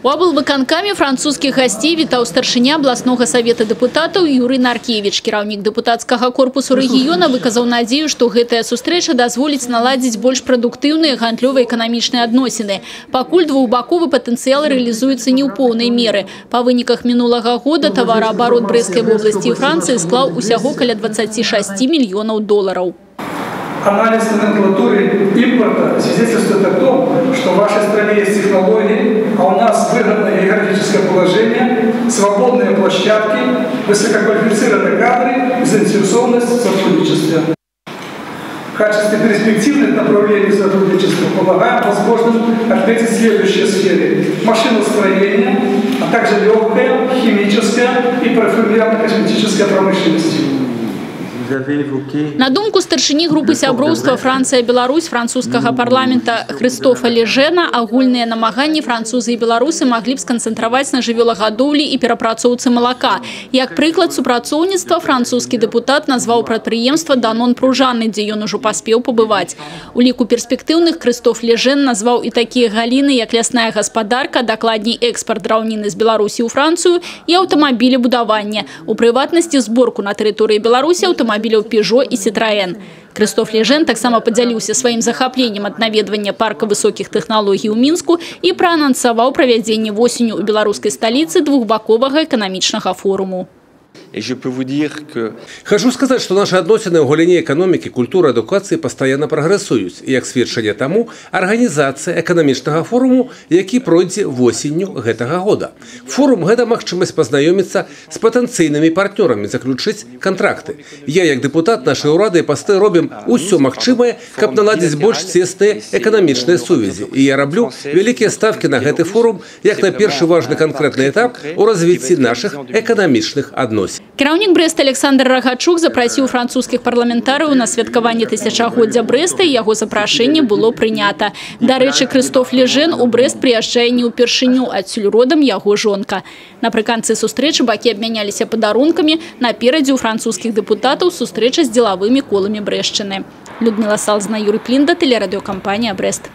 У аблвыканкаме французских гостей вітаў старшыня областного совета депутатов Юрий Наркевич. Кіраўнік депутатского корпусу региона выказаў надзею, што гэтая сустрэча дазволіць наладзіць больш прадуктыўныя гандлёва-эканамічныя адносіны. Пакуль двухбаковы патэнцыял рэалізуецца не ў поўнай меры. Па выніках мінулага года тавараабарот Брэсцкай вобласці і Францыі склаў усяго каля 26 мільёнаў долараў. Анализ номенклатуры импорта свидетельствует о том, что в вашей стране есть технологии, а у нас выгодное географическое положение, свободные площадки, высококвалифицированные кадры и заинтересованность в сотрудничестве. В качестве перспективных направлений сотрудничества помогаем возможным отметить следующие сферы: машиностроение, а также легкая, химическая и парфюмерно-косметическая промышленность. На думку старшыні групы сяброўства Францыя-Беларусь французскага парламента Христофа Лежена, агульныя намаганні французы і беларусы маглі б сканцэнтраваць на жывёлагадоўлі і перапрацоўцы малака. Як прыклад супрацоўніцтва французскі дэпутат назваў прадпрыемства «Данон Пружаны», дзе ён ужо паспеў пабываць. У ліку перспектыўных Христоф Лежен назваў і такія галіны, як лясная гаспадарка, дакладней экспарт драўніны з Беларусі ў Францыю і аўтамабілебудаванне. У прыватнасці зборку на тэрыторыі Беларусі аўтамабіляў Peugeot и Citroën. Христоф Лежен таксама падзяліўся сваім захапленнем ад наведвання парка высокіх тэхналогій у Мінску і праанансаваў правядзенне восенню ў беларускай сталіцы двухбаковага эканамічнага форуму. Хочу сказать, что наши адносіны ў галіне экономики, культуры, адукацыі постоянно прогрессуюць. І як сведчанне таму, арганізацыя эканамічнага форуму, які пройдзе восенню гэтага года. Форум – гэта магчымасць пазнаёміцца з патэнцыйнымі партнёрамі, заключыць контракты. Я, як депутат, нашай урады і пасты робім усё магчымае, каб наладзіць больш цесныя эканамічныя сувязі. І я раблю вялікія ставкі на гэты форум, як на першы важны канкрэтны этап у развіцці нашых эканамічных адносін. Кіраўнік Брэста Александр Рагачук запрасіў французскіх парламентарыяў на святкаванне тысячагоддзя Брэста, і яго запрашэнне было прынята. Дарэчы, Христоф Лежен у Брэст прыязджае не ўпершыню, адсюль родам яго жонка. Напрыканцы сустрэчы бакі абмяняліся падарункамі. Наперадзе у французскіх дэпутатаў сустрэча з дзелавымі коламі брэшчыны. Людмила Салзна, Юрий Плинда, телерадиокомпания «Брест».